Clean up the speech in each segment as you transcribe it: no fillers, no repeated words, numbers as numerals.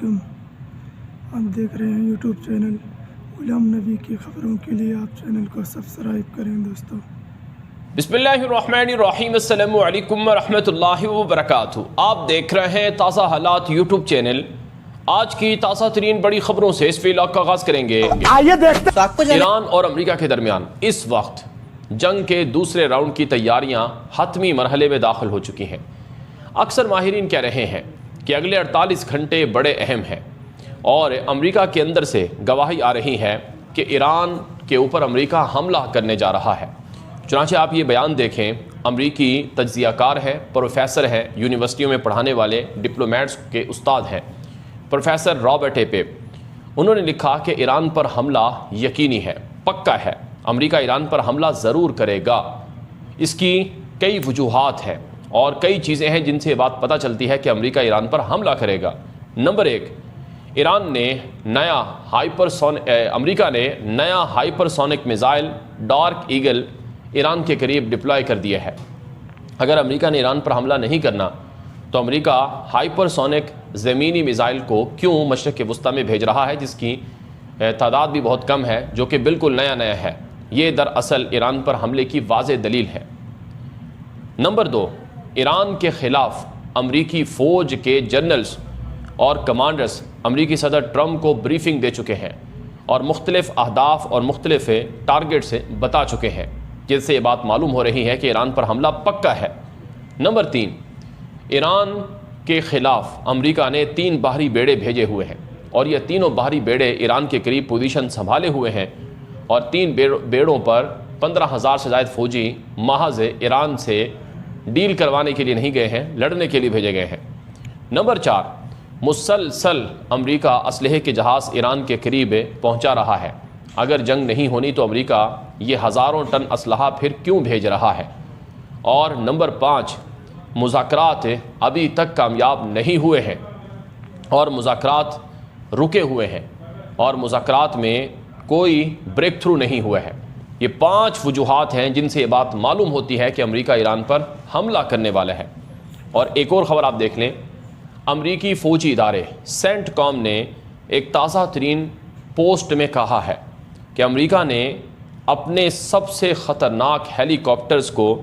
علیکم، آپ دیکھ رہے ہیں یوٹیوب چینل غلام نبی کی خبروں کے لیے آپ چینل کو سبسکرائب کریں دوستو۔ بسم اللہ الرحمن الرحیم، السلام علیکم ورحمۃ اللہ وبرکاتہ۔ آپ دیکھ رہے ہیں تازہ حالات یوٹیوب چینل۔ آج کی تازہ ترین بڑی خبروں سے اس ویلاگ کا آغاز کریں گے۔ ایران اور امریکہ کے درمیان اس وقت جنگ کے دوسرے راؤنڈ کی تیاریاں حتمی مرحلے میں داخل ہو چکی ہیں۔ اکثر ماہرین کہہ رہے ہیں کہ اگلے 48 گھنٹے بڑے اہم ہیں، اور امریکہ کے اندر سے گواہی آ رہی ہے کہ ایران کے اوپر امریکہ حملہ کرنے جا رہا ہے۔ چنانچہ آپ یہ بیان دیکھیں، امریکی تجزیہ کار ہے، پروفیسر ہے، یونیورسٹیوں میں پڑھانے والے ڈپلومیٹس کے استاد ہیں، پروفیسر رابرٹ ایپے، انہوں نے لکھا کہ ایران پر حملہ یقینی ہے، پکا ہے، امریکہ ایران پر حملہ ضرور کرے گا۔ اس کی کئی وجوہات ہیں اور کئی چیزیں ہیں جن سے یہ بات پتہ چلتی ہے کہ امریکہ ایران پر حملہ کرے گا۔ نمبر 1، امریکہ نے نیا hypersonic missile Dark Eagle Iran کے قریب ڈپلوائے کر دیا ہے۔ اگر امریکہ نے ایران پر حملہ نہیں کرنا تو امریکہ ہائپر سونک زمینی میزائل کو کیوں مشرق وسطیٰ میں بھیج رہا ہے، جس کی تعداد بھی بہت کم ہے، جو کہ بالکل نیا ہے۔ یہ دراصل ایران پر حملے کی واضح دلیل ہے۔ نمبر 2، ایران کے خلاف امریکی فوج کے جنرلز اور کمانڈرز امریکی صدر ٹرمپ کو بریفنگ دے چکے ہیں اور مختلف اہداف اور مختلف ٹارگٹ سے بتا چکے ہیں، جس سے یہ بات معلوم ہو رہی ہے کہ ایران پر حملہ پکا ہے۔ نمبر 3، ایران کے خلاف امریکہ نے 3 بحری بیڑے بھیجے ہوئے ہیں، اور یہ تینوں بحری بیڑے ایران کے قریب پوزیشن سنبھالے ہوئے ہیں، اور 3 بیڑوں پر 15,000 سے زائد فوجی محض ایران سے ڈیل کروانے کے لیے نہیں گئے ہیں، لڑنے کے لیے بھیجے گئے ہیں۔ نمبر 4، مسلسل امریکہ اسلحے کے جہاز ایران کے قریب پہنچا رہا ہے۔ اگر جنگ نہیں ہونی تو امریکہ یہ ہزاروں ٹن اسلحہ پھر کیوں بھیج رہا ہے؟ اور نمبر 5، مذاکرات ابھی تک کامیاب نہیں ہوئے ہیں، اور مذاکرات رکے ہوئے ہیں، اور مذاکرات میں کوئی بریک تھرو نہیں ہوا ہے۔ یہ 5 وجوہات ہیں جن سے یہ بات معلوم ہوتی ہے کہ امریکہ ایران پر حملہ کرنے والا ہے۔ اور ایک اور خبر آپ دیکھ لیں، امریکی فوجی ادارے سینٹ کام نے ایک تازہ ترین پوسٹ میں کہا ہے کہ امریکہ نے اپنے سب سے خطرناک ہیلی کاپٹرز کو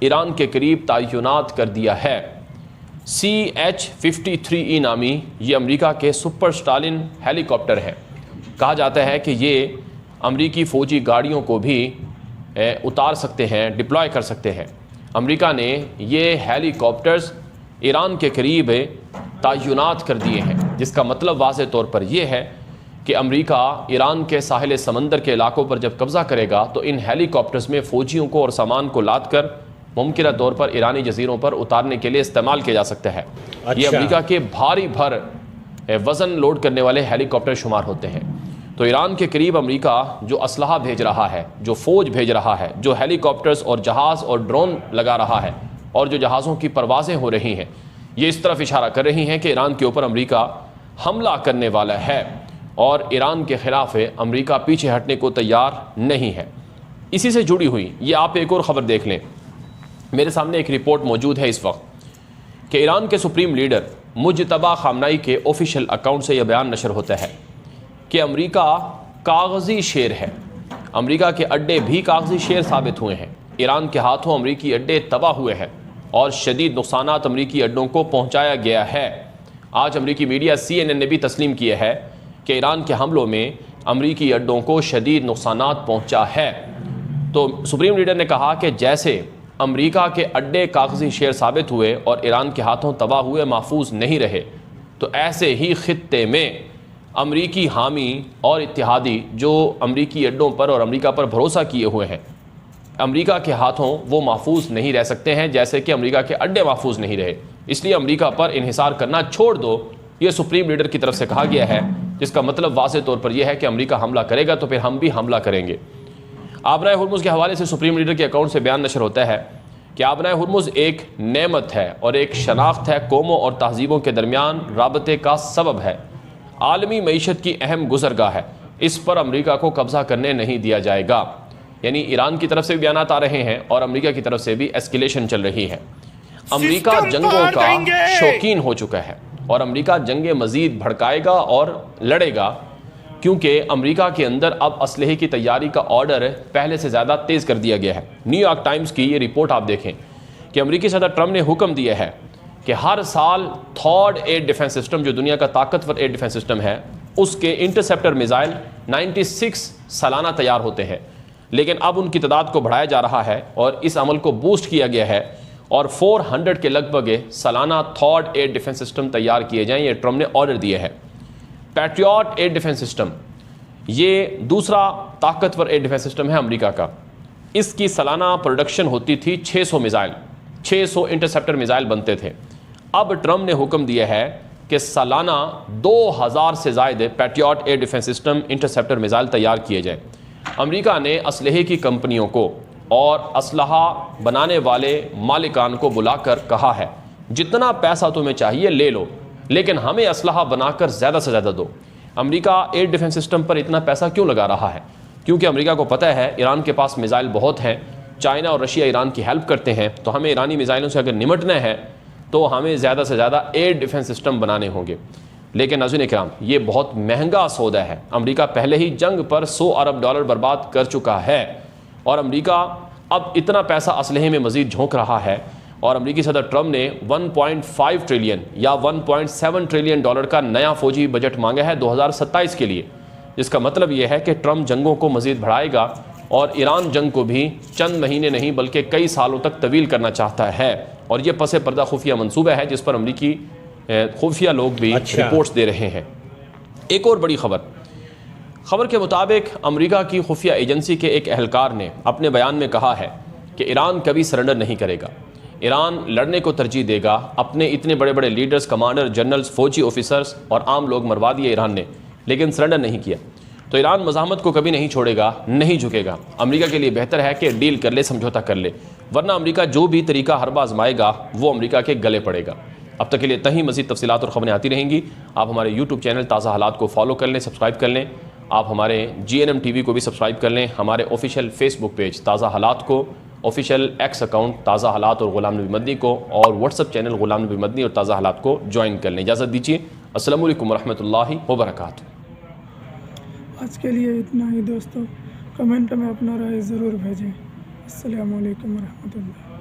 ایران کے قریب تعینات کر دیا ہے۔ CH-53E نامی یہ امریکہ کے سپر اسٹالن ہیلی کاپٹر ہیں۔ کہا جاتا ہے کہ یہ امریکی فوجی گاڑیوں کو بھی اتار سکتے ہیں، ڈپلوائے کر سکتے ہیں۔ امریکہ نے یہ ہیلی کاپٹرز ایران کے قریب تعینات کر دیے ہیں، جس کا مطلب واضح طور پر یہ ہے کہ امریکہ ایران کے ساحل سمندر کے علاقوں پر جب قبضہ کرے گا تو ان ہیلی کاپٹرز میں فوجیوں کو اور سامان کو لاد کر ممکنہ طور پر ایرانی جزیروں پر اتارنے کے لیے استعمال کیا جا سکتا ہے۔ یہ امریکہ کے بھاری بھر وزن لوڈ کرنے والے ہیلی کاپٹر شمار ہوتے ہیں۔ تو ایران کے قریب امریکہ جو اسلحہ بھیج رہا ہے، جو فوج بھیج رہا ہے، جو ہیلی کاپٹرز اور جہاز اور ڈرون لگا رہا ہے، اور جو جہازوں کی پروازیں ہو رہی ہیں، یہ اس طرف اشارہ کر رہی ہیں کہ ایران کے اوپر امریکہ حملہ کرنے والا ہے، اور ایران کے خلاف امریکہ پیچھے ہٹنے کو تیار نہیں ہے۔ اسی سے جڑی ہوئی یہ آپ ایک اور خبر دیکھ لیں، میرے سامنے ایک رپورٹ موجود ہے اس وقت کہ ایران کے سپریم لیڈر مجتبی خامنائی کے آفیشیل اکاؤنٹ سے یہ بیان نشر ہوتا ہے کہ امریکہ کاغذی شیر ہے۔ امریکہ کے اڈے بھی کاغذی شیر ثابت ہوئے ہیں۔ ایران کے ہاتھوں امریکی اڈے تباہ ہوئے ہیں اور شدید نقصانات امریکی اڈوں کو پہنچایا گیا ہے۔ آج امریکی میڈیا CNN نے بھی تسلیم کیا ہے کہ ایران کے حملوں میں امریکی اڈوں کو شدید نقصانات پہنچا ہے۔ تو سپریم لیڈر نے کہا کہ جیسے امریکہ کے اڈے کاغذی شیر ثابت ہوئے اور ایران کے ہاتھوں تباہ ہوئے، محفوظ نہیں رہے، تو ایسے ہی خطے میں امریکی حامی اور اتحادی جو امریکی اڈوں پر اور امریکہ پر بھروسہ کیے ہوئے ہیں، امریکہ کے ہاتھوں وہ محفوظ نہیں رہ سکتے ہیں، جیسے کہ امریکہ کے اڈے محفوظ نہیں رہے۔ اس لیے امریکہ پر انحصار کرنا چھوڑ دو، یہ سپریم لیڈر کی طرف سے کہا گیا ہے، جس کا مطلب واضح طور پر یہ ہے کہ امریکہ حملہ کرے گا تو پھر ہم بھی حملہ کریں گے۔ آبرائے ہرمز کے حوالے سے سپریم لیڈر کے اکاؤنٹ سے بیان نشر ہوتا ہے کہ آبرائے ہرمز ایک نعمت ہے اور ایک شناخت ہے، قوموں اور تہذیبوں کے درمیان رابطے کا سبب ہے، عالمی معیشت کی اہم گزرگاہ ہے، اس پر امریکہ کو قبضہ کرنے نہیں دیا جائے گا۔ یعنی ایران کی طرف سے بھی بیانات آ رہے ہیں اور امریکہ کی طرف سے بھی ایسکیلیشن چل رہی ہے۔ امریکہ جنگوں کا شوقین ہو چکا ہے اور امریکہ جنگیں مزید بھڑکائے گا اور لڑے گا، کیونکہ امریکہ کے اندر اب اسلحے کی تیاری کا آرڈر پہلے سے زیادہ تیز کر دیا گیا ہے۔ نیو یارک ٹائمز کی یہ رپورٹ آپ دیکھیں کہ امریکی صدر ٹرمپ نے حکم دیا ہے کہ ہر سال تھرڈ ایئر ڈیفنس سسٹم، جو دنیا کا طاقتور ایئر ڈیفنس سسٹم ہے، اس کے انٹرسیپٹر میزائل 96 سالانہ تیار ہوتے ہیں، لیکن اب ان کی تعداد کو بڑھایا جا رہا ہے اور اس عمل کو بوسٹ کیا گیا ہے اور 400 کے لگ بھگ سالانہ تھرڈ ایئر ڈیفنس سسٹم تیار کیے جائیں، یہ ٹرمپ نے آرڈر دیا ہے۔ پیٹریوٹ ایئر ڈیفنس سسٹم یہ دوسرا طاقتور ایئر ڈیفنس سسٹم ہے امریکہ کا، اس کی سالانہ پروڈکشن ہوتی تھی 600 میزائل، 600 انٹرسیپٹر میزائل بنتے تھے۔ اب ٹرمپ نے حکم دیا ہے کہ سالانہ 2000 سے زائد patriot air defence system interceptor missile تیار کیے جائیں۔ امریکہ نے اسلحے کی کمپنیوں کو اور اسلحہ بنانے والے مالکان کو بلا کر کہا ہے جتنا پیسہ تمہیں چاہیے لے لو، لیکن ہمیں اسلحہ بنا کر زیادہ سے زیادہ دو۔ امریکہ ایئر ڈیفنس سسٹم پر اتنا پیسہ کیوں لگا رہا ہے؟ کیونکہ امریکہ کو پتہ ہے ایران کے پاس میزائل بہت ہیں، چائنا اور رشیا ایران کی ہیلپ کرتے ہیں، تو ہمیں ایرانی میزائلوں سے اگر نمٹنا ہے تو ہمیں زیادہ سے زیادہ ایئر ڈیفنس سسٹم بنانے ہوں گے۔ لیکن ناظرین کرام، یہ بہت مہنگا سودا ہے۔ امریکہ پہلے ہی جنگ پر $100 ارب برباد کر چکا ہے اور امریکہ اب اتنا پیسہ اسلحے میں مزید جھونک رہا ہے، اور امریکی صدر ٹرمپ نے 1.5 ٹریلین یا 1.7 ٹریلین ڈالر کا نیا فوجی بجٹ مانگا ہے 2027 کے لیے، جس کا مطلب یہ ہے کہ ٹرمپ جنگوں کو مزید بڑھائے گا اور ایران جنگ کو بھی چند مہینے نہیں بلکہ کئی سالوں تک طویل کرنا چاہتا ہے، اور یہ پس پردہ خفیہ منصوبہ ہے جس پر امریکی خفیہ لوگ بھی رپورٹس دے رہے ہیں۔ ایک اور بڑی خبر کے مطابق امریکہ کی خفیہ ایجنسی کے ایک اہلکار نے اپنے بیان میں کہا ہے کہ ایران کبھی سرنڈر نہیں کرے گا، ایران لڑنے کو ترجیح دے گا۔ اپنے اتنے بڑے بڑے لیڈرز، کمانڈر، جنرلز، فوجی آفیسرز اور عام لوگ مروا دیے ایران نے، لیکن سرنڈر نہیں کیا۔ تو ایران مزاحمت کو کبھی نہیں چھوڑے گا، نہیں جھکے گا۔ امریکہ کے لیے بہتر ہے کہ ڈیل کر لے، سمجھوتا کر لے، ورنہ امریکہ جو بھی طریقہ حربہ آزمائے گا وہ امریکہ کے گلے پڑے گا۔ اب تک کے لیے اتنا ہی، مزید تفصیلات اور خبریں آتی رہیں گی۔ آپ ہمارے یوٹیوب چینل تازہ حالات کو فالو کر لیں، سبسکرائب کر لیں۔ آپ ہمارے GNM TV کو بھی سبسکرائب کر لیں، ہمارے آفیشیل فیس بک پیج تازہ حالات کو، آفیشیل ایکس اکاؤنٹ تازہ حالات اور غلام نبی مدنی کو، اور واٹس ایپ چینل غلام نبی مدنی اور تازہ حالات کو جوائن کر لیں۔ اجازت دیجیے، السلام علیکم ورحمۃ اللہ وبرکاتہ۔ آج کے لیے اتنا ہی دوستوں، کمنٹ میں اپنا رائے ضرور بھیجیں۔ السلام علیکم ورحمۃ اللہ۔